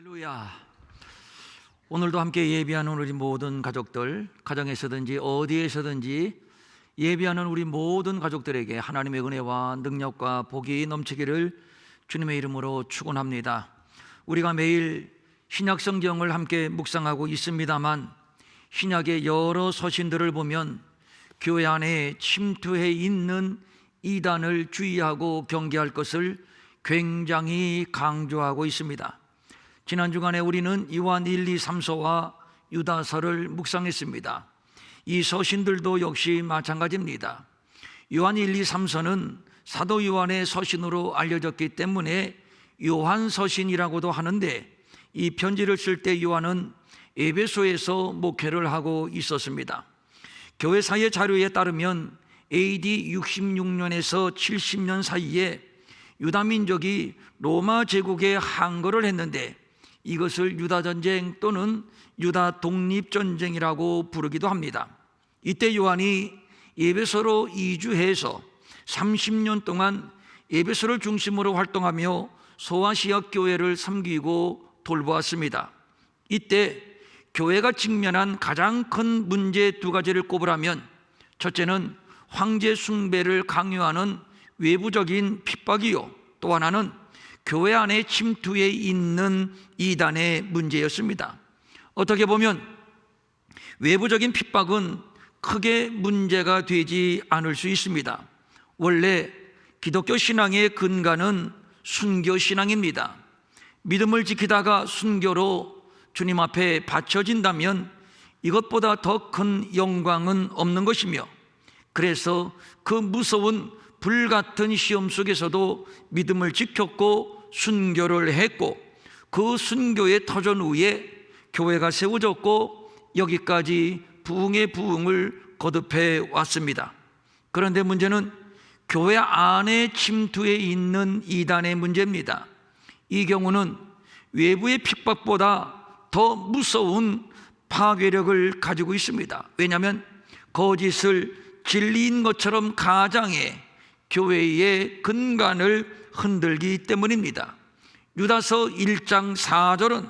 할렐루야. 오늘도 함께 예배하는 우리 모든 가족들, 가정에서든지 어디에서든지 예배하는 우리 모든 가족들에게 하나님의 은혜와 능력과 복이 넘치기를 주님의 이름으로 축원합니다. 우리가 매일 신약 성경을 함께 묵상하고 있습니다만, 신약의 여러 서신들을 보면 교회 안에 침투해 있는 이단을 주의하고 경계할 것을 굉장히 강조하고 있습니다. 지난 주간에 우리는 요한 1, 2, 3서와 유다서를 묵상했습니다. 이 서신들도 역시 마찬가지입니다. 요한 1, 2, 3서는 사도 요한의 서신으로 알려졌기 때문에 요한 서신이라고도 하는데, 이 편지를 쓸 때 요한은 에베소에서 목회를 하고 있었습니다. 교회사의 자료에 따르면 AD 66년에서 70년 사이에 유다 민족이 로마 제국에 항거를 했는데, 이것을 유다전쟁 또는 유다 독립전쟁이라고 부르기도 합니다. 이때 요한이 에베소로 이주해서 30년 동안 에베소를 중심으로 활동하며 소아시아 교회를 섬기고 돌보았습니다. 이때 교회가 직면한 가장 큰 문제 두 가지를 꼽으라면, 첫째는 황제 숭배를 강요하는 외부적인 핍박이요, 또 하나는 교회 안에 침투해 있는 이단의 문제였습니다. 어떻게 보면 외부적인 핍박은 크게 문제가 되지 않을 수 있습니다. 원래 기독교 신앙의 근간은 순교 신앙입니다. 믿음을 지키다가 순교로 주님 앞에 바쳐진다면 이것보다 더 큰 영광은 없는 것이며, 그래서 그 무서운 불같은 시험 속에서도 믿음을 지켰고 순교를 했고, 그 순교의 터전 위에 교회가 세워졌고 여기까지 부흥의 부흥을 거듭해 왔습니다. 그런데 문제는 교회 안에 침투해 있는 이단의 문제입니다. 이 경우는 외부의 핍박보다 더 무서운 파괴력을 가지고 있습니다. 왜냐하면 거짓을 진리인 것처럼 가장해 교회의 근간을 흔들기 때문입니다. 유다서 1장 4절은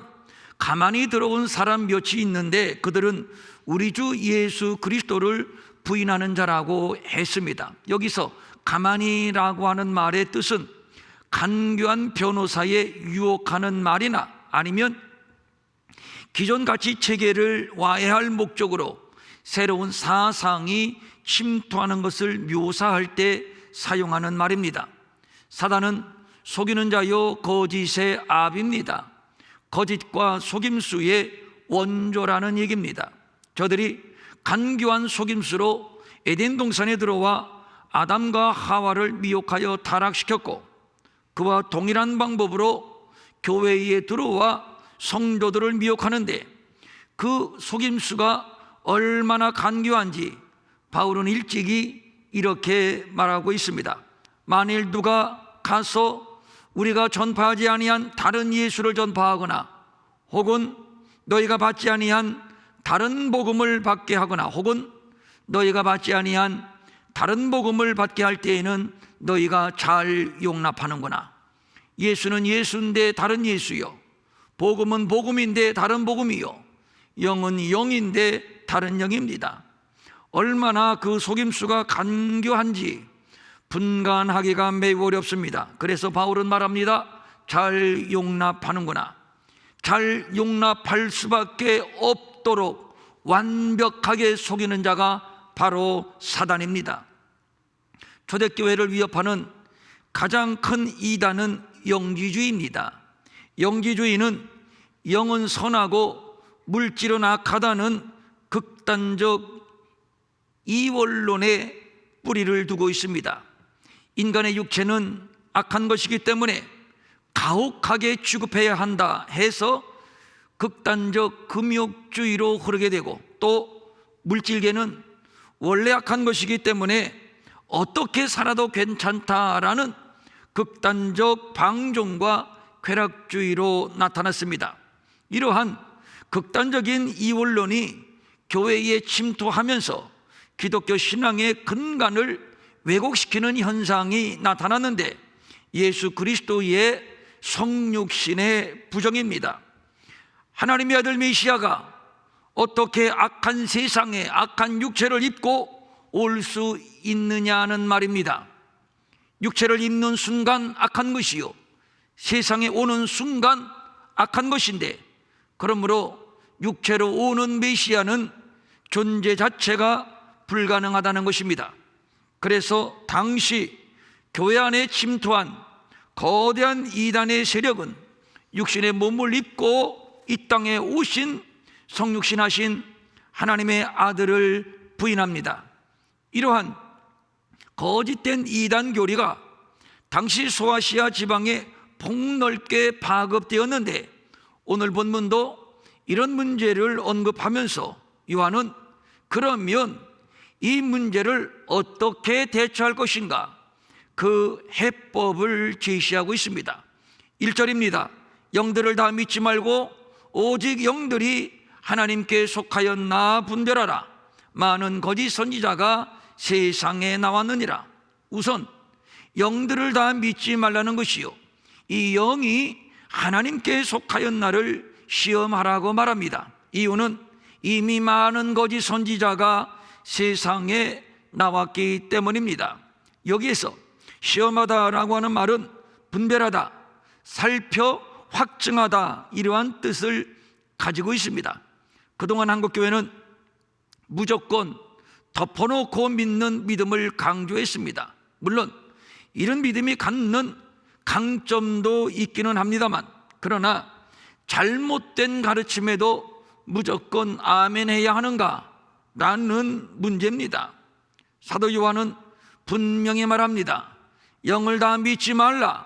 가만히 들어온 사람 몇이 있는데 그들은 우리 주 예수 그리스도를 부인하는 자라고 했습니다. 여기서 가만히라고 하는 말의 뜻은 간교한 변호사에 유혹하는 말이나 아니면 기존 가치 체계를 와해할 목적으로 새로운 사상이 침투하는 것을 묘사할 때 사용하는 말입니다. 사단은 속이는 자요 거짓의 압입니다. 거짓과 속임수의 원조라는 얘기입니다. 저들이 간교한 속임수로 에덴 동산에 들어와 아담과 하와를 미혹하여 타락시켰고, 그와 동일한 방법으로 교회에 들어와 성도들을 미혹하는데, 그 속임수가 얼마나 간교한지 바울은 일찍이 이렇게 말하고 있습니다. 만일 누가 가서 우리가 전파하지 아니한 다른 예수를 전파하거나, 혹은 너희가 받지 아니한 다른 복음을 받게 하거나, 혹은 너희가 받지 아니한 다른 복음을 받게 할 때에는 너희가 잘 용납하는구나. 예수는 예수인데 다른 예수요, 복음은 복음인데 다른 복음이요, 영은 영인데 다른 영입니다. 얼마나 그 속임수가 간교한지 분간하기가 매우 어렵습니다. 그래서 바울은 말합니다. 잘 용납하는구나. 잘 용납할 수밖에 없도록 완벽하게 속이는 자가 바로 사단입니다. 초대교회를 위협하는 가장 큰 이단은 영지주의입니다. 영지주의는 영은 선하고 물질은 악하다는 극단적 이원론에 뿌리를 두고 있습니다. 인간의 육체는 악한 것이기 때문에 가혹하게 취급해야 한다 해서 극단적 금욕주의로 흐르게 되고, 또 물질계는 원래 악한 것이기 때문에 어떻게 살아도 괜찮다라는 극단적 방종과 쾌락주의로 나타났습니다. 이러한 극단적인 이원론이 교회에 침투하면서 기독교 신앙의 근간을 왜곡시키는 현상이 나타났는데, 예수 그리스도의 성육신의 부정입니다. 하나님의 아들 메시아가 어떻게 악한 세상에 악한 육체를 입고 올 수 있느냐는 말입니다. 육체를 입는 순간 악한 것이요, 세상에 오는 순간 악한 것인데, 그러므로 육체로 오는 메시아는 존재 자체가 불가능하다는 것입니다. 그래서 당시 교회 안에 침투한 거대한 이단의 세력은 육신의 몸을 입고 이 땅에 오신 성육신하신 하나님의 아들을 부인합니다. 이러한 거짓된 이단 교리가 당시 소아시아 지방에 폭넓게 파급되었는데, 오늘 본문도 이런 문제를 언급하면서 요한은 그러면 이 문제를 어떻게 대처할 것인가, 그 해법을 제시하고 있습니다. 1절입니다. 영들을 다 믿지 말고 오직 영들이 하나님께 속하였나 분별하라. 많은 거짓 선지자가 세상에 나왔느니라. 우선 영들을 다 믿지 말라는 것이요, 이 영이 하나님께 속하였나를 시험하라고 말합니다. 이유는 이미 많은 거짓 선지자가 세상에 나왔기 때문입니다. 여기에서 시험하다라고 하는 말은 분별하다, 살펴 확증하다, 이러한 뜻을 가지고 있습니다. 그동안 한국교회는 무조건 덮어놓고 믿는 믿음을 강조했습니다. 물론 이런 믿음이 갖는 강점도 있기는 합니다만, 그러나 잘못된 가르침에도 무조건 아멘 해야 하는가? 라는 문제입니다. 사도 요한은 분명히 말합니다. 영을 다 믿지 말라.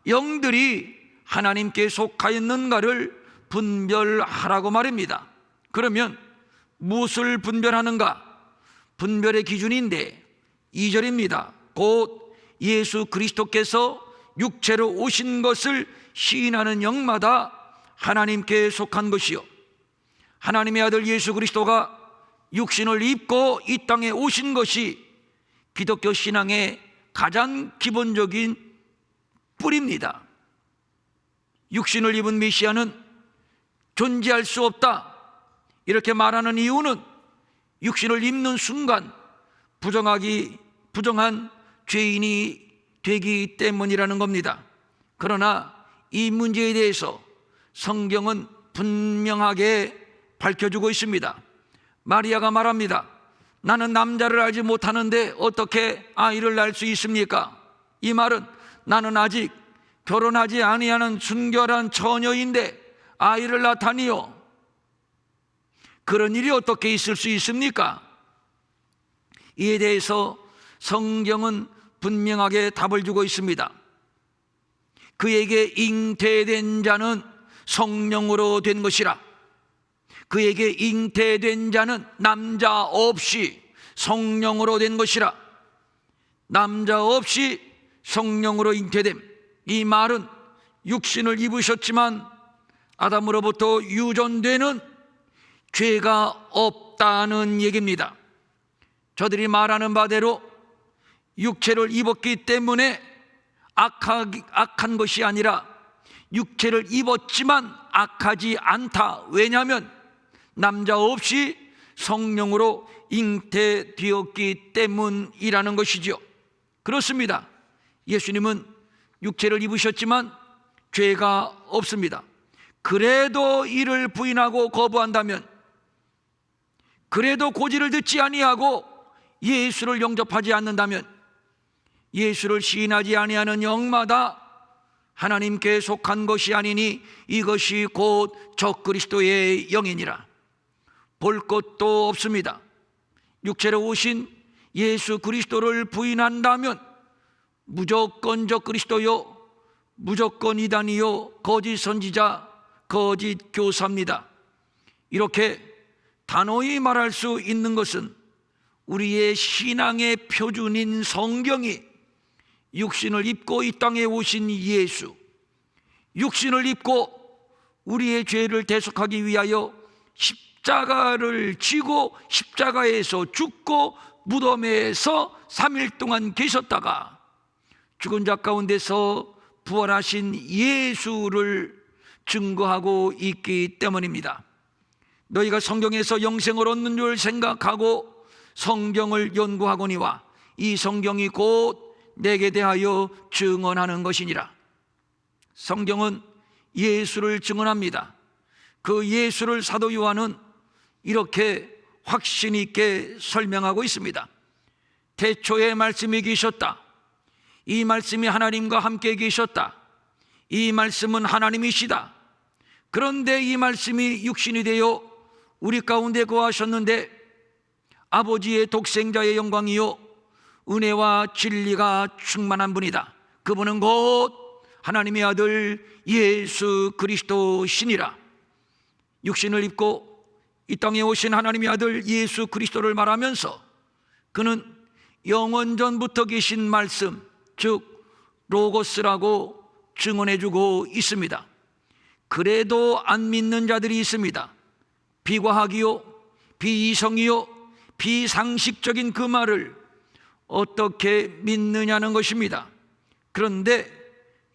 영들이 하나님께 속하였는가를 분별하라고 말입니다. 그러면 무엇을 분별하는가? 분별의 기준인데 2절입니다. 곧 예수 그리스도께서 육체로 오신 것을 시인하는 영마다 하나님께 속한 것이요, 하나님의 아들 예수 그리스도가 육신을 입고 이 땅에 오신 것이 기독교 신앙의 가장 기본적인 뿌리입니다. 육신을 입은 메시아는 존재할 수 없다, 이렇게 말하는 이유는 육신을 입는 순간 부정한 죄인이 되기 때문이라는 겁니다. 그러나 이 문제에 대해서 성경은 분명하게 밝혀주고 있습니다. 마리아가 말합니다. 나는 남자를 알지 못하는데 어떻게 아이를 낳을 수 있습니까? 이 말은 나는 아직 결혼하지 아니하는 순결한 처녀인데 아이를 낳다니요, 그런 일이 어떻게 있을 수 있습니까? 이에 대해서 성경은 분명하게 답을 주고 있습니다. 그에게 잉태된 자는 성령으로 된 것이라. 그에게 잉태된 자는 남자 없이 성령으로 된 것이라. 남자 없이 성령으로 잉태됨, 이 말은 육신을 입으셨지만 아담으로부터 유전되는 죄가 없다는 얘기입니다. 저들이 말하는 바대로 육체를 입었기 때문에 악한 것이 아니라 육체를 입었지만 악하지 않다. 왜냐하면 남자 없이 성령으로 잉태되었기 때문이라는 것이죠. 그렇습니다. 예수님은 육체를 입으셨지만 죄가 없습니다. 그래도 이를 부인하고 거부한다면, 그래도 고지를 듣지 아니하고 예수를 영접하지 않는다면, 예수를 시인하지 아니하는 영마다 하나님께 속한 것이 아니니 이것이 곧 적그리스도의 영이니라. 볼 것도 없습니다. 육체로 오신 예수 그리스도를 부인한다면 무조건 적그리스도요, 무조건 이단이요, 거짓 선지자, 거짓 교사입니다. 이렇게 단호히 말할 수 있는 것은 우리의 신앙의 표준인 성경이 육신을 입고 이 땅에 오신 예수, 육신을 입고 우리의 죄를 대속하기 위하여 십자가를 지고 십자가에서 죽고 무덤에서 3일 동안 계셨다가 죽은 자 가운데서 부활하신 예수를 증거하고 있기 때문입니다. 너희가 성경에서 영생을 얻는 줄 생각하고 성경을 연구하거니와 이 성경이 곧 내게 대하여 증언하는 것이니라. 성경은 예수를 증언합니다. 그 예수를 사도 요한은 이렇게 확신 있게 설명하고 있습니다. 태초에 말씀이 계셨다. 이 말씀이 하나님과 함께 계셨다. 이 말씀은 하나님이시다. 그런데 이 말씀이 육신이 되어 우리 가운데 거하셨는데 아버지의 독생자의 영광이요 은혜와 진리가 충만한 분이다. 그분은 곧 하나님의 아들 예수 그리스도시니라. 육신을 입고 이 땅에 오신 하나님의 아들 예수 그리스도를 말하면서 그는 영원전부터 계신 말씀, 즉 로고스라고 증언해주고 있습니다. 그래도 안 믿는 자들이 있습니다. 비과학이요, 비이성이요, 비상식적인 그 말을 어떻게 믿느냐는 것입니다. 그런데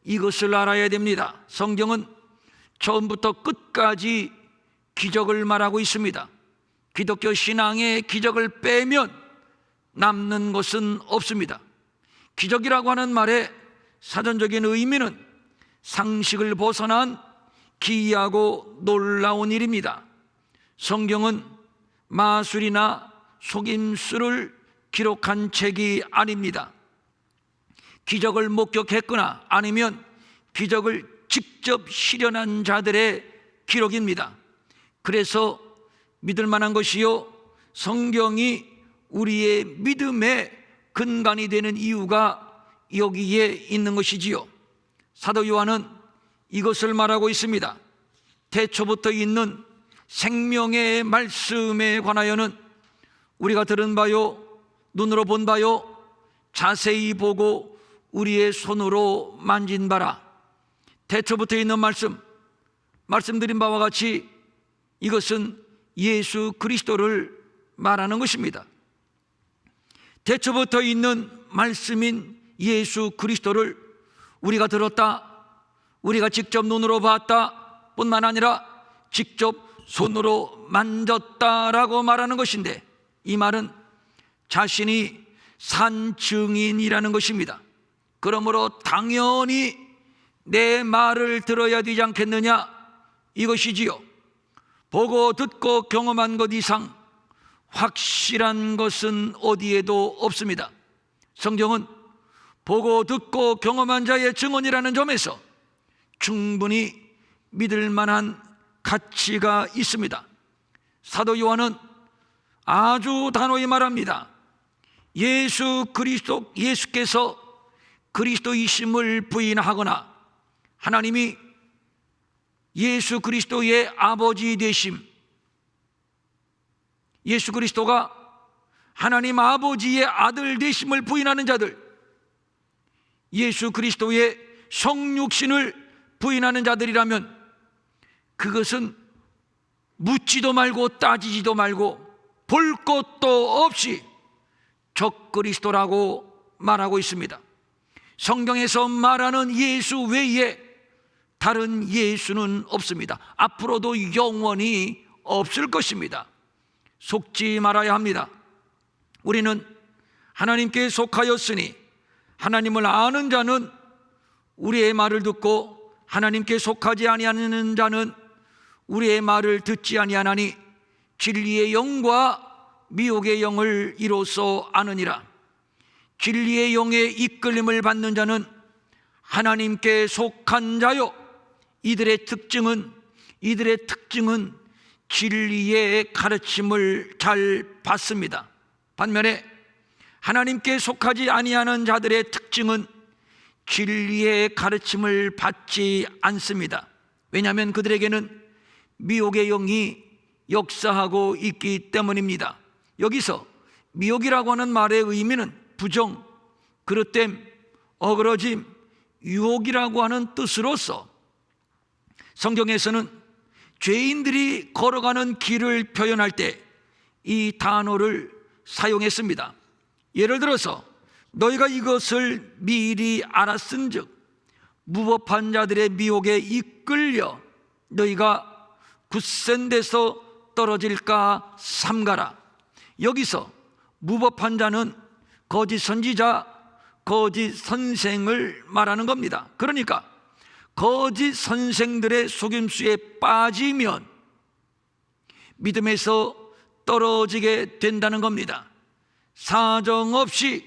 이것을 알아야 됩니다. 성경은 처음부터 끝까지 기적을 말하고 있습니다. 기독교 신앙의 기적을 빼면 남는 것은 없습니다. 기적이라고 하는 말의 사전적인 의미는 상식을 벗어난 기이하고 놀라운 일입니다. 성경은 마술이나 속임수를 기록한 책이 아닙니다. 기적을 목격했거나 아니면 기적을 직접 실현한 자들의 기록입니다. 그래서 믿을 만한 것이요, 성경이 우리의 믿음의 근간이 되는 이유가 여기에 있는 것이지요. 사도 요한은 이것을 말하고 있습니다. 태초부터 있는 생명의 말씀에 관하여는 우리가 들은 바요, 눈으로 본 바요, 자세히 보고 우리의 손으로 만진 바라. 태초부터 있는 말씀드린 바와 같이 이것은 예수 그리스도를 말하는 것입니다. 태초부터 있는 말씀인 예수 그리스도를 우리가 들었다, 우리가 직접 눈으로 봤다 뿐만 아니라 직접 손으로 만졌다라고 말하는 것인데, 이 말은 자신이 산 증인이라는 것입니다. 그러므로 당연히 내 말을 들어야 되지 않겠느냐, 이것이지요. 보고 듣고 경험한 것 이상 확실한 것은 어디에도 없습니다. 성경은 보고 듣고 경험한 자의 증언이라는 점에서 충분히 믿을 만한 가치가 있습니다. 사도 요한은 아주 단호히 말합니다. 예수께서 그리스도이심을 부인하거나 하나님이 예수 그리스도의 아버지 되심, 예수 그리스도가 하나님 아버지의 아들 되심을 부인하는 자들, 예수 그리스도의 성육신을 부인하는 자들이라면 그것은 묻지도 말고 따지지도 말고 볼 것도 없이 적그리스도라고 말하고 있습니다. 성경에서 말하는 예수 외에 다른 예수는 없습니다. 앞으로도 영원히 없을 것입니다. 속지 말아야 합니다. 우리는 하나님께 속하였으니 하나님을 아는 자는 우리의 말을 듣고 하나님께 속하지 아니하는 자는 우리의 말을 듣지 아니하나니 진리의 영과 미혹의 영을 이로써 아느니라. 진리의 영의 이끌림을 받는 자는 하나님께 속한 자요, 이들의 특징은 진리의 가르침을 잘 받습니다. 반면에 하나님께 속하지 아니하는 자들의 특징은 진리의 가르침을 받지 않습니다. 왜냐하면 그들에게는 미혹의 영이 역사하고 있기 때문입니다. 여기서 미혹이라고 하는 말의 의미는 부정, 그릇됨, 어그러짐, 유혹이라고 하는 뜻으로서 성경에서는 죄인들이 걸어가는 길을 표현할 때 이 단어를 사용했습니다. 예를 들어서 너희가 이것을 미리 알았은즉 무법한 자들의 미혹에 이끌려 너희가 굳센 데서 떨어질까 삼가라. 여기서 무법한 자는 거짓 선지자, 거짓 선생을 말하는 겁니다. 그러니까 거짓 선생들의 속임수에 빠지면 믿음에서 떨어지게 된다는 겁니다. 사정없이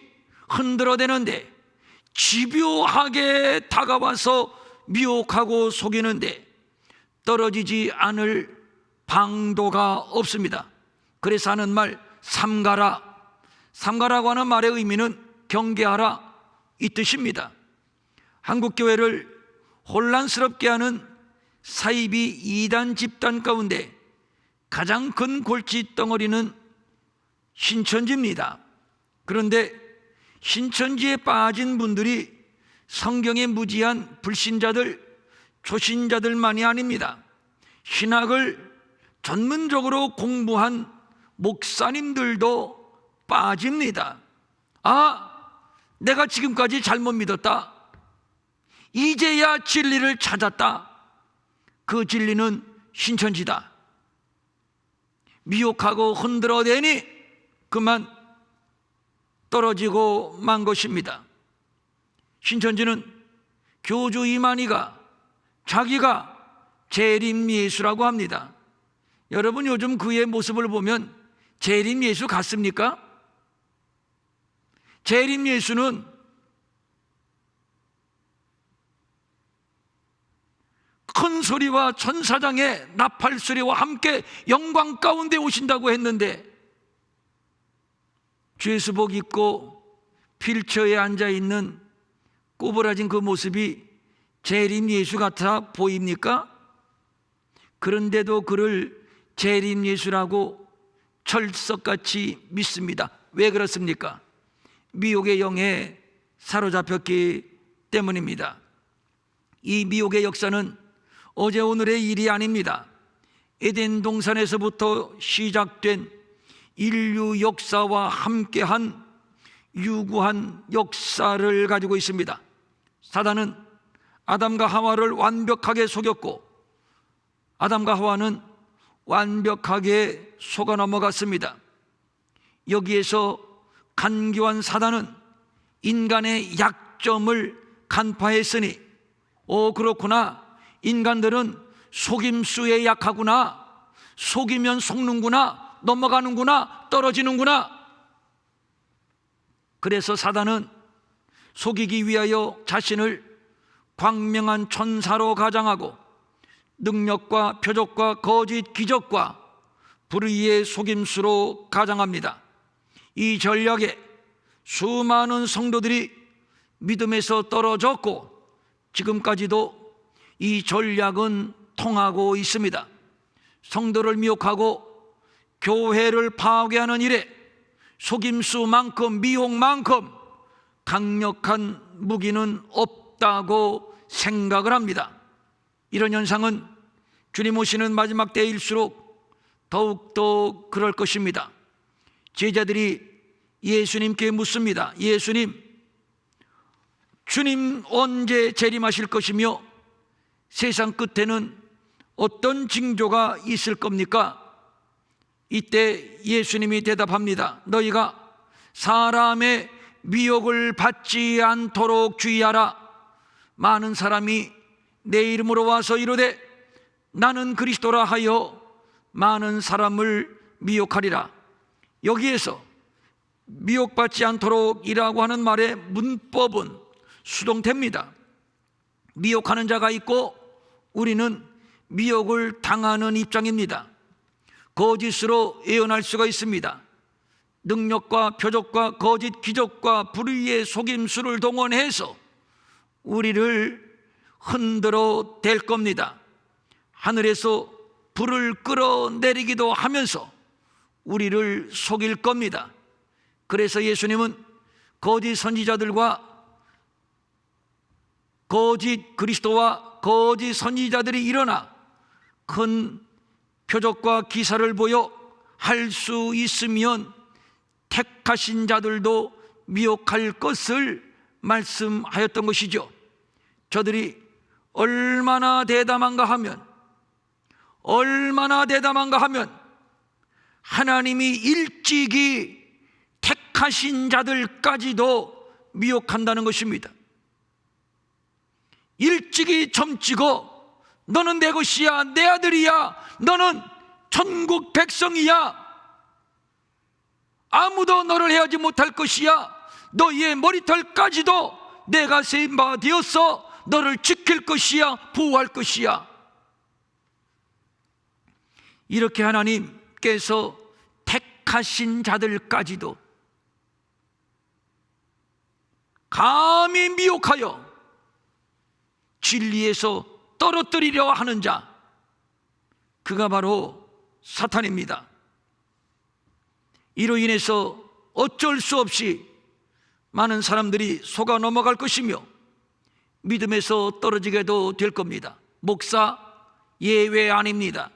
흔들어대는데, 집요하게 다가와서 미혹하고 속이는데 떨어지지 않을 방도가 없습니다. 그래서 하는 말 삼가라. 삼가라고 하는 말의 의미는 경계하라, 이 뜻입니다. 한국교회를 혼란스럽게 하는 사이비 이단 집단 가운데 가장 큰 골칫덩어리는 신천지입니다. 그런데 신천지에 빠진 분들이 성경에 무지한 불신자들, 초신자들만이 아닙니다. 신학을 전문적으로 공부한 목사님들도 빠집니다. 내가 지금까지 잘못 믿었다. 이제야 진리를 찾았다. 그 진리는 신천지다. 미혹하고 흔들어대니 그만 떨어지고 만 것입니다. 신천지는 교주 이만희가 자기가 재림 예수라고 합니다. 여러분, 요즘 그의 모습을 보면 재림 예수 같습니까? 재림 예수는 큰 소리와 천사장의 나팔 소리와 함께 영광 가운데 오신다고 했는데, 죄수복 입고 휠체어에 앉아있는 꼬부라진 그 모습이 재림 예수 같아 보입니까? 그런데도 그를 재림 예수라고 철석같이 믿습니다. 왜 그렇습니까? 미혹의 영에 사로잡혔기 때문입니다. 이 미혹의 역사는 어제 오늘의 일이 아닙니다. 에덴 동산에서부터 시작된 인류 역사와 함께한 유구한 역사를 가지고 있습니다. 사단은 아담과 하와를 완벽하게 속였고 아담과 하와는 완벽하게 속아 넘어갔습니다. 여기에서 간교한 사단은 인간의 약점을 간파했으니, 그렇구나, 인간들은 속임수에 약하구나, 속이면 속는구나, 넘어가는구나, 떨어지는구나. 그래서 사단은 속이기 위하여 자신을 광명한 천사로 가장하고 능력과 표적과 거짓 기적과 불의의 속임수로 가장합니다. 이 전략에 수많은 성도들이 믿음에서 떨어졌고 지금까지도 이 전략은 통하고 있습니다. 성도를 미혹하고 교회를 파괴하는 일에 속임수만큼, 미혹만큼 강력한 무기는 없다고 생각을 합니다. 이런 현상은 주님 오시는 마지막 때일수록 더욱더 그럴 것입니다. 제자들이 예수님께 묻습니다. 예수님, 주님 언제 재림하실 것이며 세상 끝에는 어떤 징조가 있을 겁니까? 이때 예수님이 대답합니다. 너희가 사람의 미혹을 받지 않도록 주의하라. 많은 사람이 내 이름으로 와서 이르되 나는 그리스도라 하여 많은 사람을 미혹하리라. 여기에서 미혹받지 않도록 이라고 하는 말의 문법은 수동태입니다. 미혹하는 자가 있고 우리는 미혹을 당하는 입장입니다. 거짓으로 예언할 수가 있습니다. 능력과 표적과 거짓 기적과 불의의 속임수를 동원해서 우리를 흔들어 댈 겁니다. 하늘에서 불을 끌어내리기도 하면서 우리를 속일 겁니다. 그래서 예수님은 거짓 선지자들과 거짓 그리스도와 거짓 선지자들이 일어나 큰 표적과 기사를 보여 할 수 있으면 택하신 자들도 미혹할 것을 말씀하였던 것이죠. 저들이 얼마나 대담한가 하면 얼마나 대담한가 하면 하나님이 일찍이 택하신 자들까지도 미혹한다는 것입니다. 일찍이 점치고 너는 내 것이야, 내 아들이야, 너는 천국 백성이야, 아무도 너를 해하지 못할 것이야, 너희의 머리털까지도 내가 세인 바 되었어, 너를 지킬 것이야, 보호할 것이야. 이렇게 하나님께서 택하신 자들까지도 감히 미혹하여 진리에서 떨어뜨리려 하는 자, 그가 바로 사탄입니다. 이로 인해서 어쩔 수 없이 많은 사람들이 속아 넘어갈 것이며 믿음에서 떨어지게도 될 겁니다. 목사 예외 아닙니다.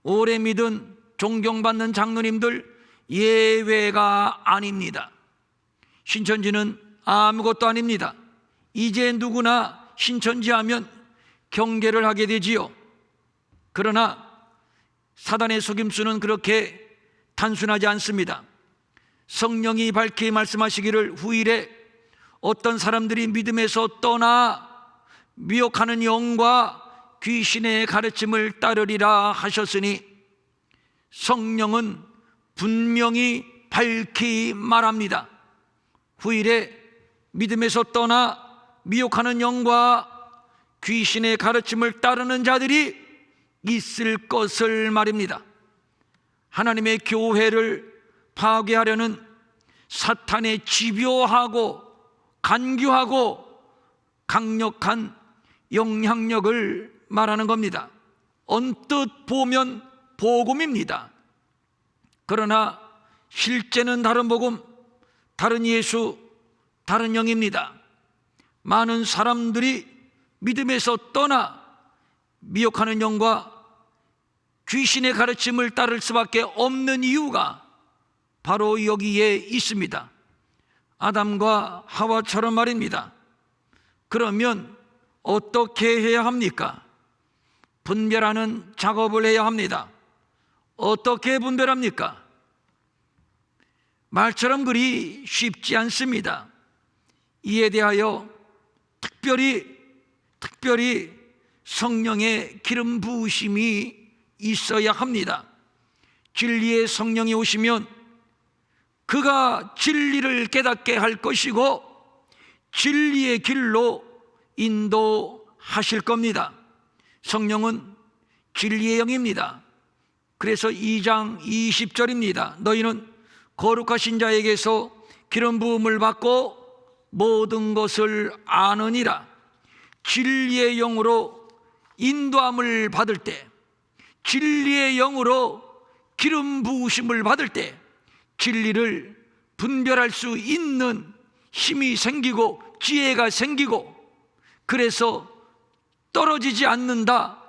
오래 믿은 존경받는 장로님들 예외가 아닙니다. 신천지는 아무것도 아닙니다. 이제 누구나 신천지 하면 경계를 하게 되지요. 그러나 사단의 속임수는 그렇게 단순하지 않습니다. 성령이 밝히 말씀하시기를 후일에 어떤 사람들이 믿음에서 떠나 미혹하는 영과 귀신의 가르침을 따르리라 하셨으니, 성령은 분명히 밝히 말합니다. 후일에 믿음에서 떠나 미혹하는 영과 귀신의 가르침을 따르는 자들이 있을 것을 말입니다. 하나님의 교회를 파괴하려는 사탄의 집요하고 간교하고 강력한 영향력을 말하는 겁니다. 언뜻 보면 복음입니다. 그러나 실제는 다른 복음, 다른 예수, 다른 영입니다. 많은 사람들이 믿음에서 떠나 미혹하는 영과 귀신의 가르침을 따를 수밖에 없는 이유가 바로 여기에 있습니다. 아담과 하와처럼 말입니다. 그러면 어떻게 해야 합니까? 분별하는 작업을 해야 합니다. 어떻게 분별합니까? 말처럼 그리 쉽지 않습니다. 이에 대하여 특별히 성령의 기름 부으심이 있어야 합니다. 진리의 성령이 오시면 그가 진리를 깨닫게 할 것이고 진리의 길로 인도하실 겁니다. 성령은 진리의 영입니다. 그래서 2장 20절입니다. 너희는 거룩하신 자에게서 기름 부음을 받고 모든 것을 아느니라. 진리의 영으로 인도함을 받을 때, 진리의 영으로 기름 부으심을 받을 때 진리를 분별할 수 있는 힘이 생기고 지혜가 생기고, 그래서 떨어지지 않는다,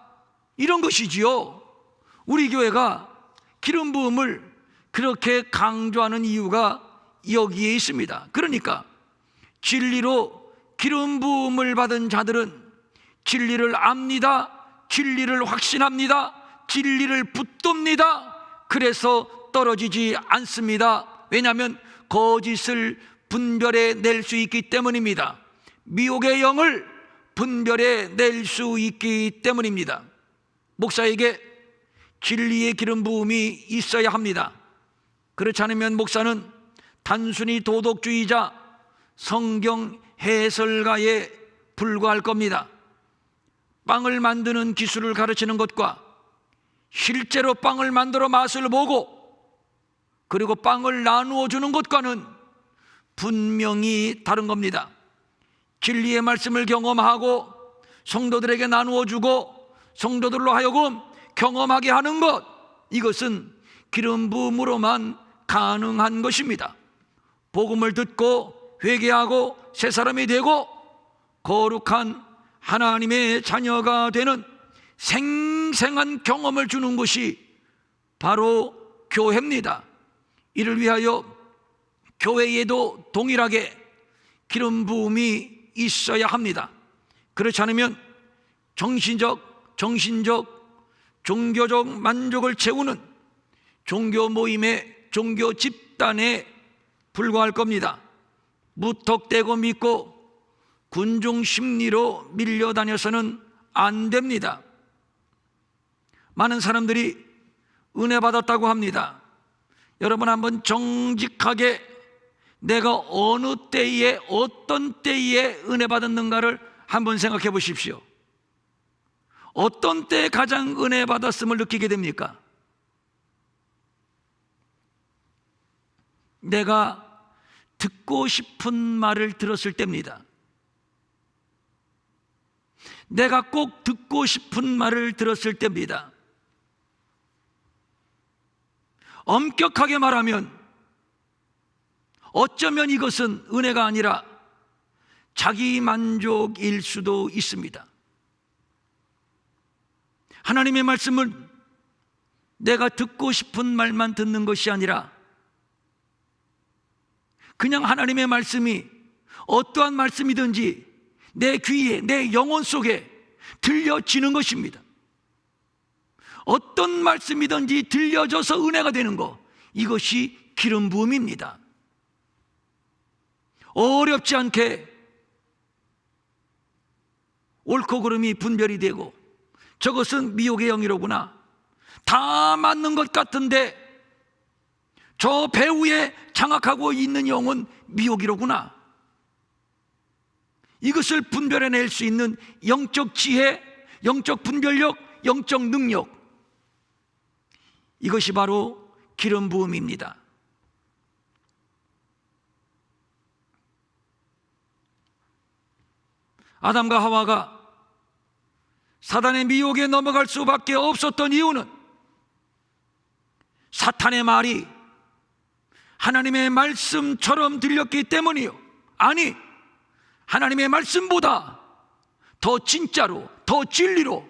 이런 것이지요. 우리 교회가 기름 부음을 그렇게 강조하는 이유가 여기에 있습니다. 그러니까 진리로 기름 부음을 받은 자들은 진리를 압니다. 진리를 확신합니다. 진리를 붙듭니다. 그래서 떨어지지 않습니다. 왜냐하면 거짓을 분별해 낼 수 있기 때문입니다. 미혹의 영을 분별해 낼 수 있기 때문입니다. 목사에게 진리의 기름 부음이 있어야 합니다. 그렇지 않으면 목사는 단순히 도덕주의자, 성경 해설가에 불과할 겁니다. 빵을 만드는 기술을 가르치는 것과 실제로 빵을 만들어 맛을 보고 그리고 빵을 나누어 주는 것과는 분명히 다른 겁니다. 진리의 말씀을 경험하고 성도들에게 나누어 주고 성도들로 하여금 경험하게 하는 것, 이것은 기름 부음으로만 가능한 것입니다. 복음을 듣고 회개하고 새 사람이 되고 거룩한 하나님의 자녀가 되는 생생한 경험을 주는 것이 바로 교회입니다. 이를 위하여 교회에도 동일하게 기름 부음이 있어야 합니다. 그렇지 않으면 정신적, 종교적 만족을 채우는 종교 모임의 종교 집단에 불과할 겁니다. 무턱대고 믿고 군중 심리로 밀려다녀서는 안 됩니다. 많은 사람들이 은혜 받았다고 합니다. 여러분 한번 정직하게 내가 어느 때에 어떤 때에 은혜 받았는가를 한번 생각해 보십시오. 어떤 때에 가장 은혜 받았음을 느끼게 됩니까? 내가 듣고 싶은 말을 들었을 때입니다. 내가 꼭 듣고 싶은 말을 들었을 때입니다. 엄격하게 말하면 어쩌면 이것은 은혜가 아니라 자기 만족일 수도 있습니다. 하나님의 말씀은 내가 듣고 싶은 말만 듣는 것이 아니라 그냥 하나님의 말씀이 어떠한 말씀이든지 내 귀에, 내 영혼 속에 들려지는 것입니다. 어떤 말씀이든지 들려져서 은혜가 되는 것, 이것이 기름 부음입니다. 어렵지 않게 옳고 그름이 분별이 되고 저것은 미혹의 영이로구나, 다 맞는 것 같은데 저 배후에 장악하고 있는 영은 미혹이로구나, 이것을 분별해낼 수 있는 영적 지혜, 영적 분별력, 영적 능력, 이것이 바로 기름 부음입니다. 아담과 하와가 사단의 미혹에 넘어갈 수밖에 없었던 이유는 사탄의 말이 하나님의 말씀처럼 들렸기 때문이요, 아니 하나님의 말씀보다 더 진짜로, 더 진리로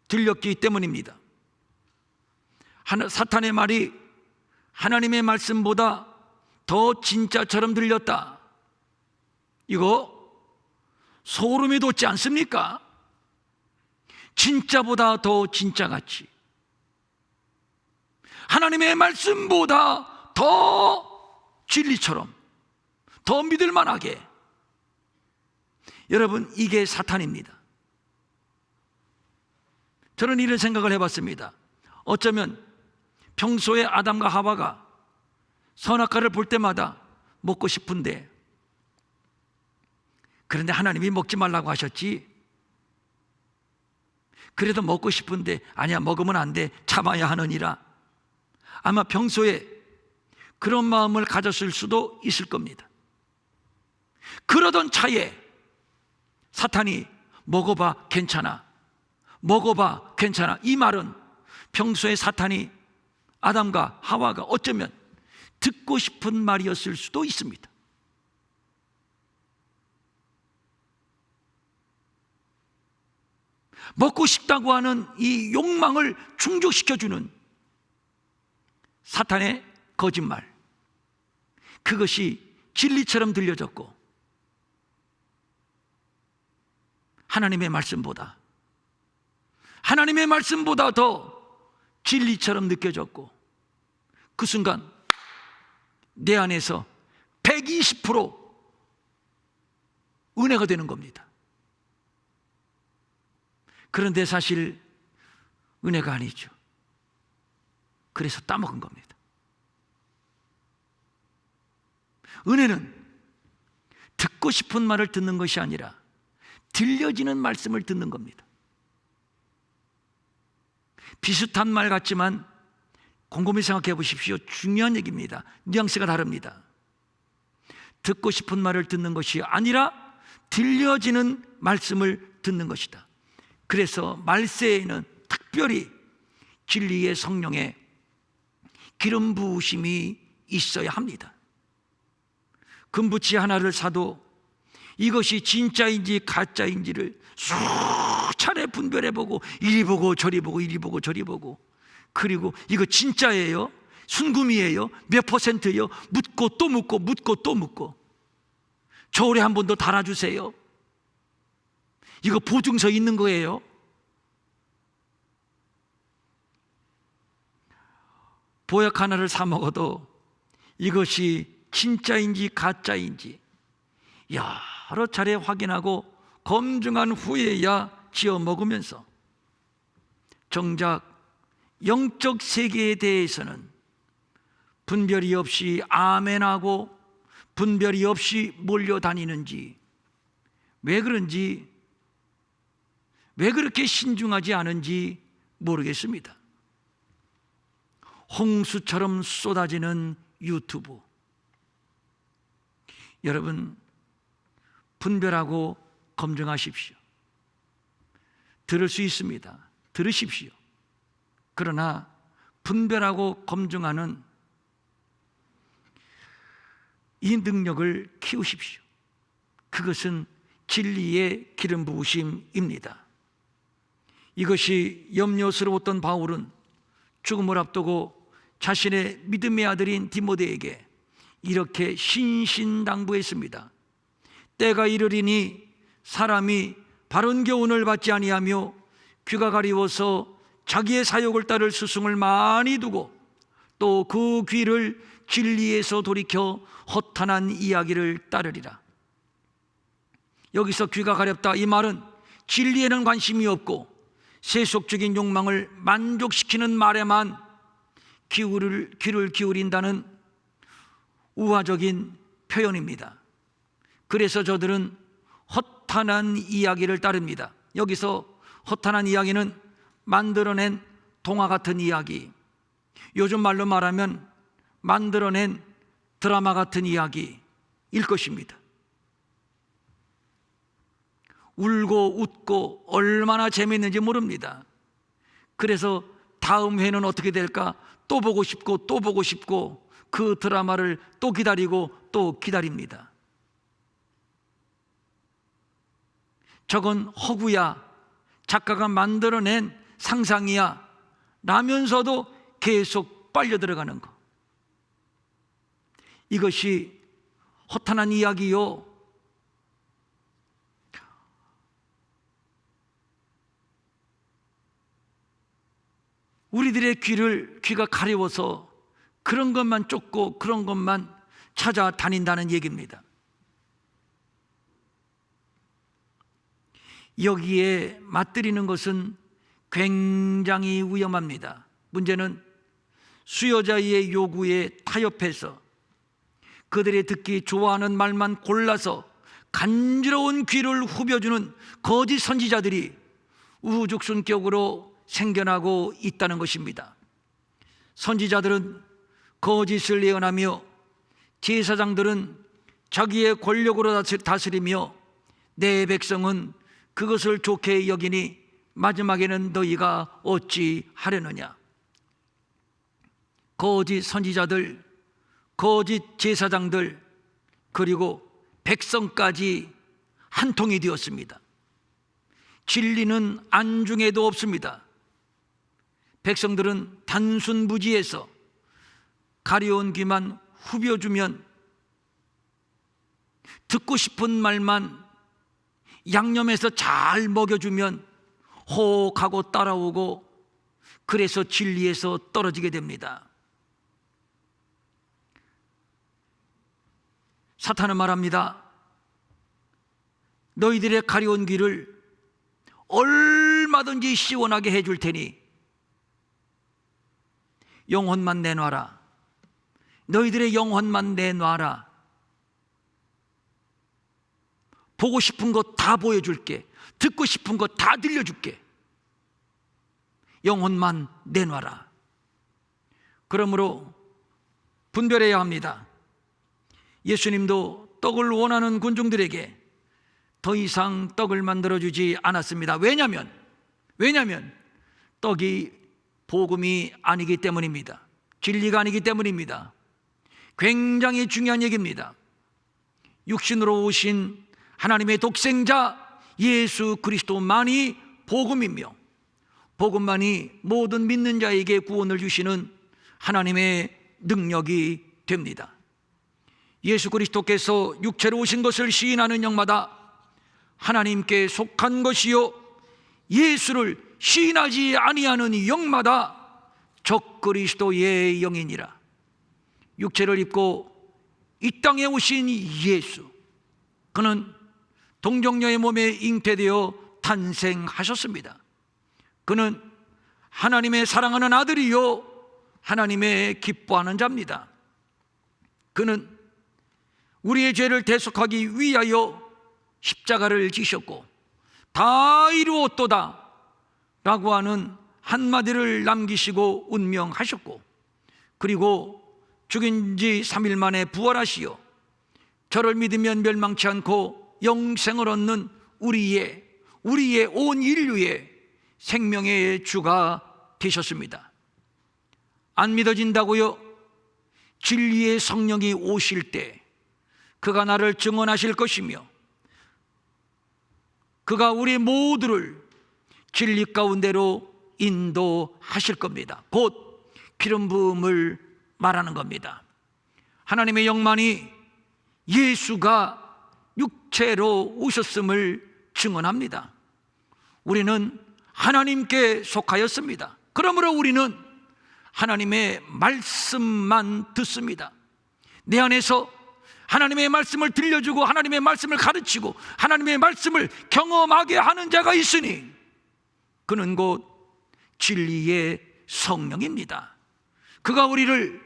들렸기 때문입니다. 사탄의 말이 하나님의 말씀보다 더 진짜처럼 들렸다. 이거 소름이 돋지 않습니까? 진짜보다 더 진짜같이, 하나님의 말씀보다 더 진리처럼, 더 믿을만하게. 여러분, 이게 사탄입니다. 저는 이런 생각을 해봤습니다. 어쩌면 평소에 아담과 하와가 선악과를 볼 때마다 먹고 싶은데, 그런데 하나님이 먹지 말라고 하셨지, 그래도 먹고 싶은데 아니야, 먹으면 안 돼, 참아야 하느니라, 아마 평소에 그런 마음을 가졌을 수도 있을 겁니다. 그러던 차에 사탄이 먹어봐 괜찮아, 먹어봐 괜찮아, 이 말은 평소에 사탄이 아담과 하와가 어쩌면 듣고 싶은 말이었을 수도 있습니다. 먹고 싶다고 하는 이 욕망을 충족시켜주는 사탄의 거짓말, 그것이 진리처럼 들려졌고 하나님의 말씀보다 더 진리처럼 느껴졌고, 그 순간 내 안에서 120% 은혜가 되는 겁니다. 그런데 사실 은혜가 아니죠. 그래서 따먹은 겁니다. 은혜는 듣고 싶은 말을 듣는 것이 아니라 들려지는 말씀을 듣는 겁니다. 비슷한 말 같지만 곰곰이 생각해 보십시오. 중요한 얘기입니다. 뉘앙스가 다릅니다. 듣고 싶은 말을 듣는 것이 아니라 들려지는 말씀을 듣는 것이다. 그래서 말세에는 특별히 진리의 성령의 기름 부으심이 있어야 합니다. 금부치 하나를 사도 이것이 진짜인지 가짜인지를 수차례 분별해보고, 이리 보고 저리 보고, 이리 보고 저리 보고, 그리고 이거 진짜예요? 순금이에요? 몇 %예요? 묻고 또 묻고, 묻고 또 묻고, 저울에 한 번 더 달아주세요. 이거 보증서 있는 거예요? 보약 하나를 사 먹어도 이것이 진짜인지 가짜인지 여러 차례 확인하고 검증한 후에야 지어 먹으면서 정작 영적 세계에 대해서는 분별이 없이 아멘하고 분별이 없이 몰려다니는지, 왜 그런지, 왜 그렇게 신중하지 않은지 모르겠습니다. 홍수처럼 쏟아지는 유튜브, 여러분 분별하고 검증하십시오. 들을 수 있습니다. 들으십시오. 그러나 분별하고 검증하는 이 능력을 키우십시오. 그것은 진리의 기름 부으심입니다. 이것이 염려스러웠던 바울은 죽음을 앞두고 자신의 믿음의 아들인 디모데에게 이렇게 신신당부했습니다. 때가 이르리니 사람이 바른 교훈을 받지 아니하며 귀가 가리워서 자기의 사욕을 따를 스승을 많이 두고 또 그 귀를 진리에서 돌이켜 허탄한 이야기를 따르리라. 여기서 귀가 가렵다, 이 말은 진리에는 관심이 없고 세속적인 욕망을 만족시키는 말에만 귀를 기울인다는 우화적인 표현입니다. 그래서 저들은 허탄한 이야기를 따릅니다. 여기서 허탄한 이야기는 만들어낸 동화 같은 이야기, 요즘 말로 말하면 만들어낸 드라마 같은 이야기일 것입니다. 울고 웃고 얼마나 재미있는지 모릅니다. 그래서 다음 회는 어떻게 될까 또 보고 싶고 또 보고 싶고 그 드라마를 또 기다리고 또 기다립니다. 저건 허구야, 작가가 만들어낸 상상이야 라면서도 계속 빨려 들어가는 거, 이것이 허탄한 이야기요. 우리들의 귀가 가려워서 그런 것만 쫓고 그런 것만 찾아다닌다는 얘기입니다. 여기에 맞들이는 것은 굉장히 위험합니다. 문제는 수요자의 요구에 타협해서 그들이 듣기 좋아하는 말만 골라서 간지러운 귀를 후벼주는 거짓 선지자들이 우후죽순격으로 생겨나고 있다는 것입니다. 선지자들은 거짓을 예언하며 제사장들은 자기의 권력으로 다스리며 내 백성은 그것을 좋게 여기니 마지막에는 너희가 어찌 하려느냐. 거짓 선지자들, 거짓 제사장들, 그리고 백성까지 한 통이 되었습니다. 진리는 안중에도 없습니다. 백성들은 단순 무지에서 가려운 귀만 후벼주면, 듣고 싶은 말만 양념해서 잘 먹여주면 호흡하고 따라오고, 그래서 진리에서 떨어지게 됩니다. 사탄은 말합니다. 너희들의 가려운 귀를 얼마든지 시원하게 해줄 테니 영혼만 내놔라. 너희들의 영혼만 내놔라. 보고 싶은 거 다 보여줄게. 듣고 싶은 거 다 들려줄게. 영혼만 내놔라. 그러므로 분별해야 합니다. 예수님도 떡을 원하는 군중들에게 더 이상 떡을 만들어주지 않았습니다. 왜냐하면 떡이 복음이 아니기 때문입니다. 진리가 아니기 때문입니다. 굉장히 중요한 얘기입니다. 육신으로 오신 하나님의 독생자 예수 그리스도만이 복음이며, 복음만이 모든 믿는 자에게 구원을 주시는 하나님의 능력이 됩니다. 예수 그리스도께서 육체로 오신 것을 시인하는 영마다 하나님께 속한 것이요, 예수를 시인하지 아니하는 영마다 적그리스도의 영이니라. 육체를 입고 이 땅에 오신 예수, 그는 동정녀의 몸에 잉태되어 탄생하셨습니다. 그는 하나님의 사랑하는 아들이요 하나님의 기뻐하는 자입니다. 그는 우리의 죄를 대속하기 위하여 십자가를 지셨고 다 이루었도다 라고 하는 한마디를 남기시고 운명하셨고, 그리고 죽은 지 3일 만에 부활하시어 저를 믿으면 멸망치 않고 영생을 얻는 우리의 온 인류의 생명의 주가 되셨습니다. 안 믿어진다고요? 진리의 성령이 오실 때 그가 나를 증언하실 것이며 그가 우리 모두를 진리 가운데로 인도하실 겁니다. 곧 기름 부음을 말하는 겁니다. 하나님의 영만이 예수가 육체로 오셨음을 증언합니다. 우리는 하나님께 속하였습니다. 그러므로 우리는 하나님의 말씀만 듣습니다. 내 안에서 하나님의 말씀을 들려주고 하나님의 말씀을 가르치고 하나님의 말씀을 경험하게 하는 자가 있으니 그는 곧 진리의 성령입니다. 그가 우리를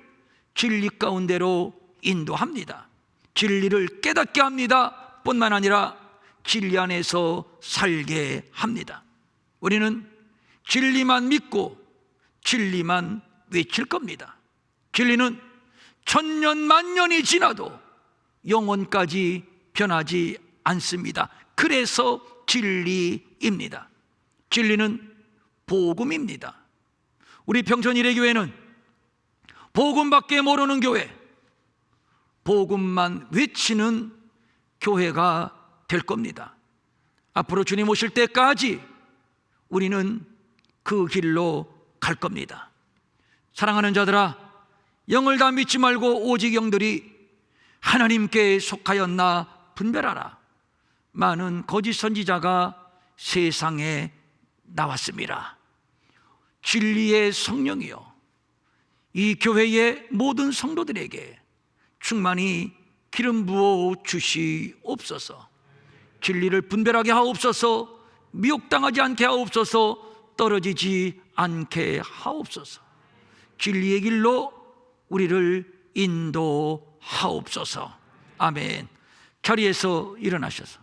진리 가운데로 인도합니다. 진리를 깨닫게 합니다. 뿐만 아니라 진리 안에서 살게 합니다. 우리는 진리만 믿고 진리만 외칠 겁니다. 진리는 천년 만년이 지나도 영원까지 변하지 않습니다. 그래서 진리입니다. 진리는 복음입니다. 우리 평촌일의 교회는 복음밖에 모르는 교회, 복음만 외치는 교회가 될 겁니다. 앞으로 주님 오실 때까지 우리는 그 길로 갈 겁니다. 사랑하는 자들아, 영을 다 믿지 말고 오직 영들이 하나님께 속하였나 분별하라. 많은 거짓 선지자가 세상에 나왔습니다. 진리의 성령이요, 이 교회의 모든 성도들에게 충만히 기름 부어 주시옵소서. 진리를 분별하게 하옵소서. 미혹당하지 않게 하옵소서. 떨어지지 않게 하옵소서. 진리의 길로 우리를 인도하옵소서. 아멘. 자리에서 일어나셔서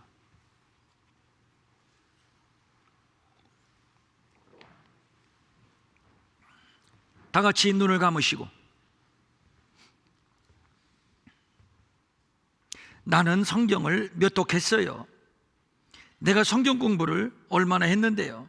다 같이 눈을 감으시고, 나는 성경을 몇 독 했어요. 내가 성경 공부를 얼마나 했는데요.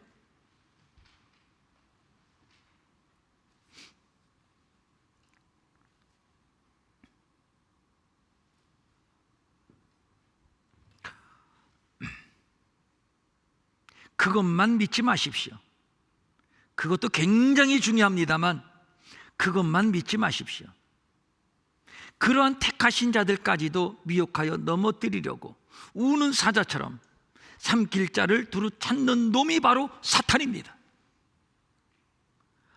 그것만 믿지 마십시오. 그것도 굉장히 중요합니다만 그것만 믿지 마십시오. 그러한 택하신 자들까지도 미혹하여 넘어뜨리려고 우는 사자처럼 삼킬 자를 두루 찾는 놈이 바로 사탄입니다.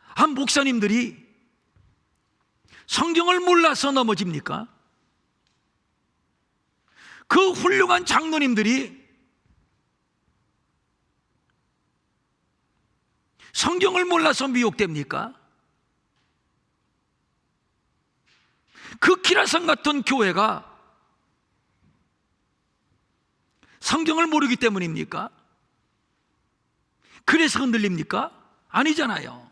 한 목사님들이 성경을 몰라서 넘어집니까? 그 훌륭한 장로님들이 성경을 몰라서 미혹됩니까? 그 기라성 같은 교회가 성경을 모르기 때문입니까? 그래서 흔들립니까? 아니잖아요.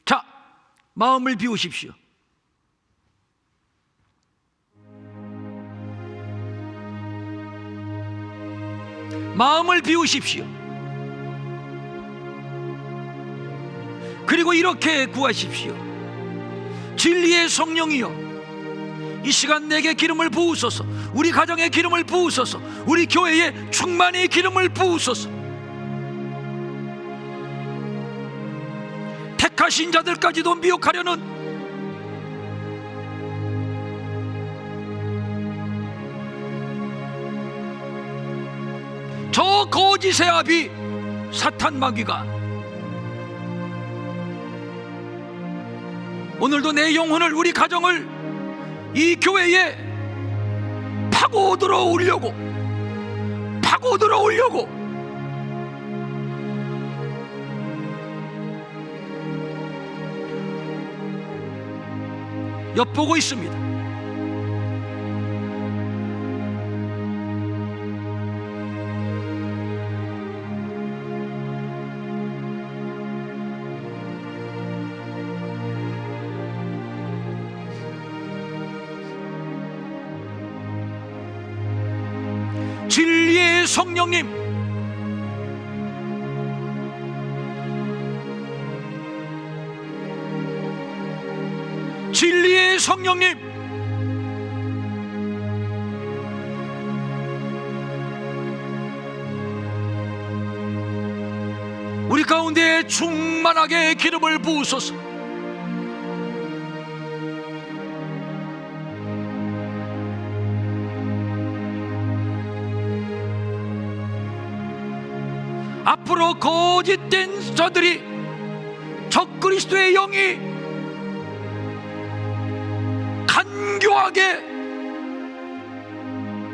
자, 마음을 비우십시오. 마음을 비우십시오. 그리고 이렇게 구하십시오. 진리의 성령이여, 이 시간 내게 기름을 부으소서. 우리 가정에 기름을 부으소서. 우리 교회에 충만히 기름을 부으소서. 택하신 자들까지도 미혹하려는 저 거짓의 아비 사탄 마귀가 오늘도 내 영혼을, 우리 가정을 이 교회에 파고들어 오려고 엿보고 있습니다. 진리의 성령님, 진리의 성령님, 우리 가운데 충만하게 기름을 부으소서. 앞으로 거짓된 자들이, 적그리스도의 영이 간교하게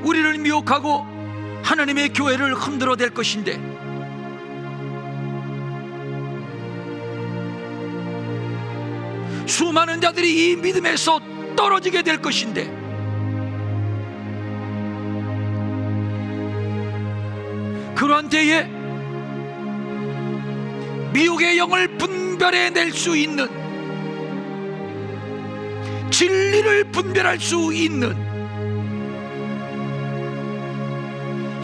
우리를 미혹하고 하나님의 교회를 흔들어댈 것인데, 수많은 자들이 이 믿음에서 떨어지게 될 것인데, 그러한 때에 미혹의 영을 분별해낼 수 있는, 진리를 분별할 수 있는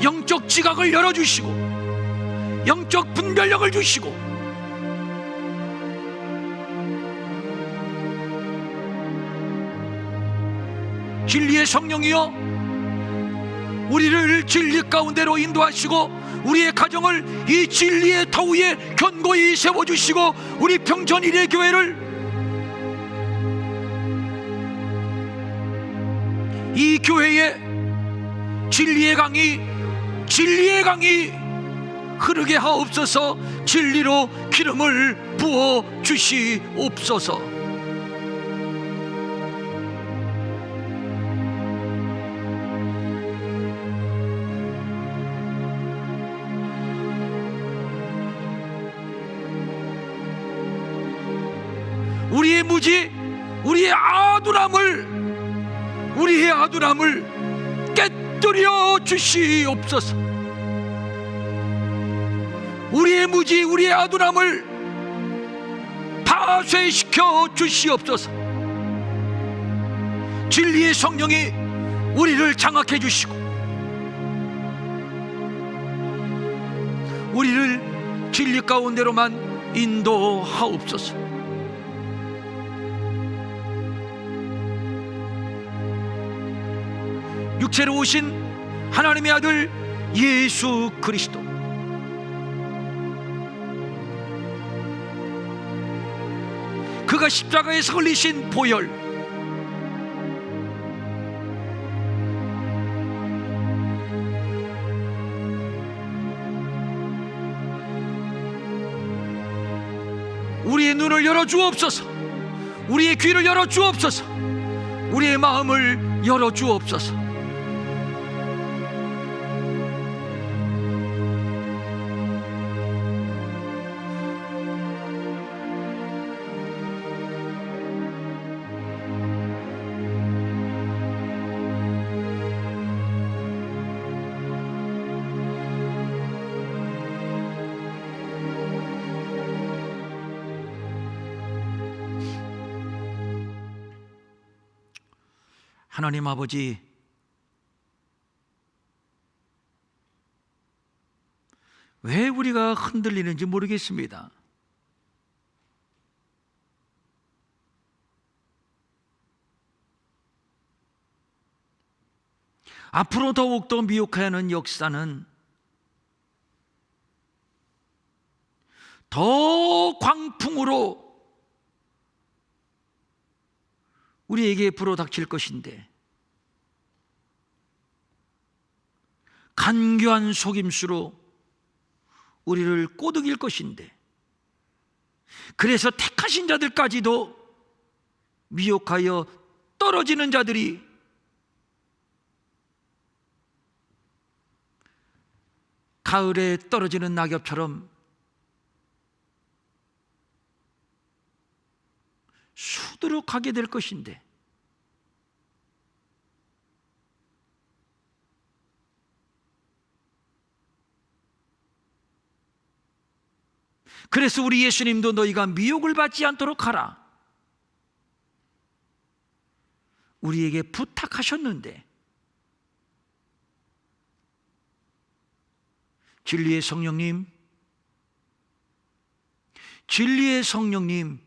영적 지각을 열어주시고 영적 분별력을 주시고, 진리의 성령이여 우리를 진리 가운데로 인도하시고 우리의 가정을 이 진리의 터 위에 견고히 세워주시고 우리 평전 일의 교회를 이 교회에 진리의 강이 흐르게 하옵소서. 진리로 기름을 부어 주시옵소서. 우리의 무지, 우리의 아둔함을 깨뜨려 주시옵소서. 우리의 무지, 우리의 아둔함을 파쇄시켜 주시옵소서. 진리의 성령이 우리를 장악해 주시고 우리를 진리 가운데로만 인도하옵소서. 육체로 오신 하나님의 아들 예수 그리스도, 그가 십자가에서 흘리신 보혈, 우리의 눈을 열어 주옵소서. 우리의 귀를 열어 주옵소서. 우리의 마음을 열어 주옵소서. 하나님 아버지, 왜 우리가 흔들리는지 모르겠습니다. 앞으로 더욱더 미혹해야 하는 역사는 더 광풍으로 우리에게 불어닥칠 것인데, 간교한 속임수로 우리를 꼬드길 것인데, 그래서 택하신 자들까지도 미혹하여 떨어지는 자들이 가을에 떨어지는 낙엽처럼 수두룩하게 될 것인데, 그래서 우리 예수님도 너희가 미혹을 받지 않도록 하라, 우리에게 부탁하셨는데, 진리의 성령님, 진리의 성령님,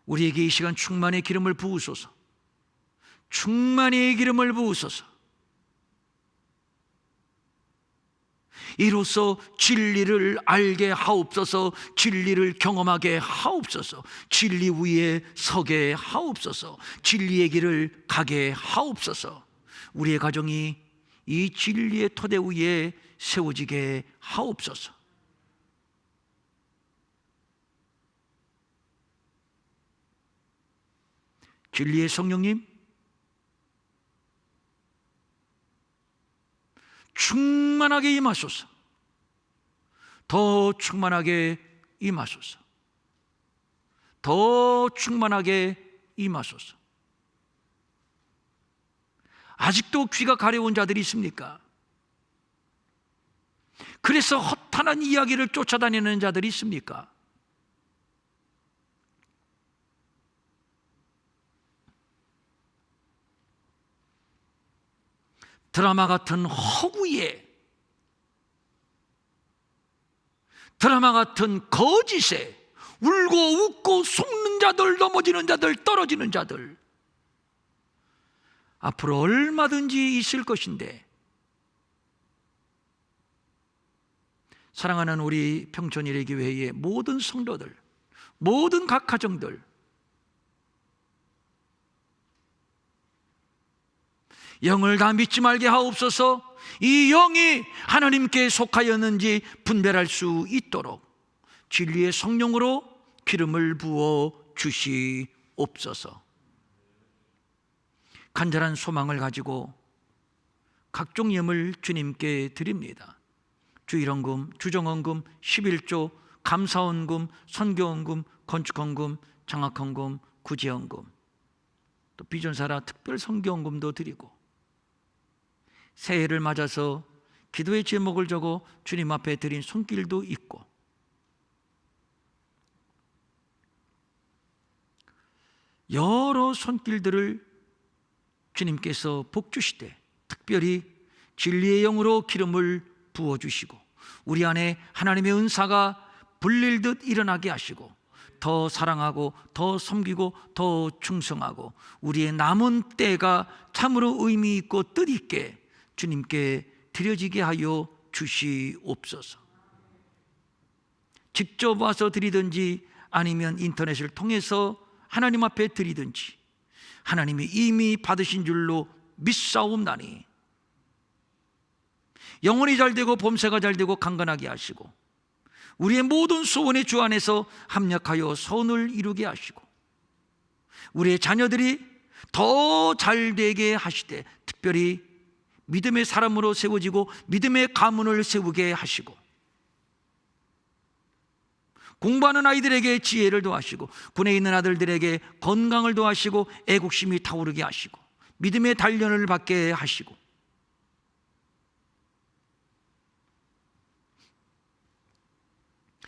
우리에게 이 시간 충만의 기름을 부으소서. 충만의 기름을 부으소서. 이로써 진리를 알게 하옵소서. 진리를 경험하게 하옵소서. 진리 위에 서게 하옵소서. 진리의 길을 가게 하옵소서. 우리의 가정이 이 진리의 토대 위에 세워지게 하옵소서. 진리의 성령님, 충만하게 임하소서. 더 충만하게 임하소서. 더 충만하게 임하소서. 아직도 귀가 가려운 자들이 있습니까? 그래서 허탄한 이야기를 쫓아다니는 자들이 있습니까? 드라마 같은 허구에, 드라마 같은 거짓에 울고 웃고 속는 자들, 넘어지는 자들, 떨어지는 자들 앞으로 얼마든지 있을 것인데, 사랑하는 우리 평촌일레교회의 모든 성도들, 모든 각 가정들, 영을 다 믿지 말게 하옵소서. 이 영이 하나님께 속하였는지 분별할 수 있도록 진리의 성령으로 기름을 부어 주시옵소서. 간절한 소망을 가지고 각종 예물 주님께 드립니다. 주일헌금, 주정헌금, 11조, 감사헌금, 선교헌금, 건축헌금, 장학헌금, 구제헌금, 또 비전사라 특별 선교헌금도 드리고, 새해를 맞아서 기도의 제목을 적어 주님 앞에 드린 손길도 있고, 여러 손길들을 주님께서 복 주시되, 특별히 진리의 영으로 기름을 부어주시고 우리 안에 하나님의 은사가 불릴듯 일어나게 하시고, 더 사랑하고 더 섬기고 더 충성하고 우리의 남은 때가 참으로 의미 있고 뜻있게 주님께 드려지게 하여 주시옵소서. 직접 와서 드리든지 아니면 인터넷을 통해서 하나님 앞에 드리든지 하나님이 이미 받으신 줄로 믿사옵나니, 영혼이 잘되고 범사가 잘되고 강건하게 하시고 우리의 모든 소원의 주 안에서 합력하여 선을 이루게 하시고 우리의 자녀들이 더 잘되게 하시되, 특별히 믿음의 사람으로 세워지고 믿음의 가문을 세우게 하시고, 공부하는 아이들에게 지혜를 더하시고 군에 있는 아들들에게 건강을 더하시고 애국심이 타오르게 하시고 믿음의 단련을 받게 하시고,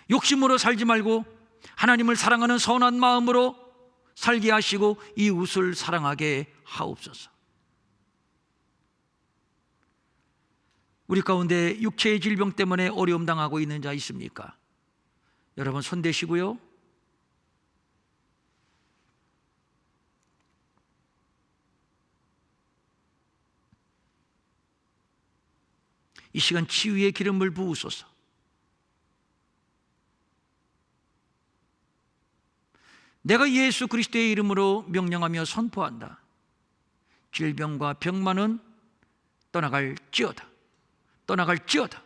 욕심으로 살지 말고 하나님을 사랑하는 선한 마음으로 살게 하시고 이웃을 사랑하게 하옵소서. 우리 가운데 육체의 질병 때문에 어려움 당하고 있는 자 있습니까? 여러분 손 대시고요. 이 시간 치유의 기름을 부으소서. 내가 예수 그리스도의 이름으로 명령하며 선포한다. 질병과 병만은 떠나갈지어다. 떠나갈지어다.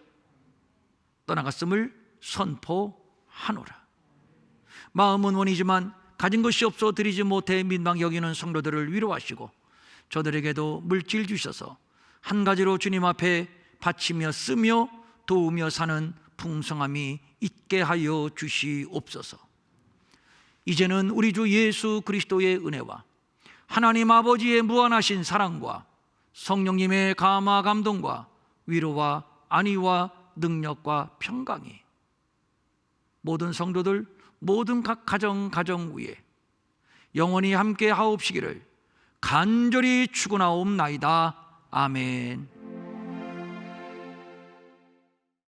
떠나갔음을 선포하노라. 마음은 원이지만 가진 것이 없어 드리지 못해 민망히 여기는 성도들을 위로하시고 저들에게도 물질 주셔서 한 가지로 주님 앞에 바치며 쓰며 도우며 사는 풍성함이 있게 하여 주시옵소서. 이제는 우리 주 예수 그리스도의 은혜와 하나님 아버지의 무한하신 사랑과 성령님의 감화 감동과 위로와 안위와 능력과 평강이 모든 성도들, 모든 각 가정 위에 영원히 함께 하옵시기를 간절히 축원하옵나이다. 아멘.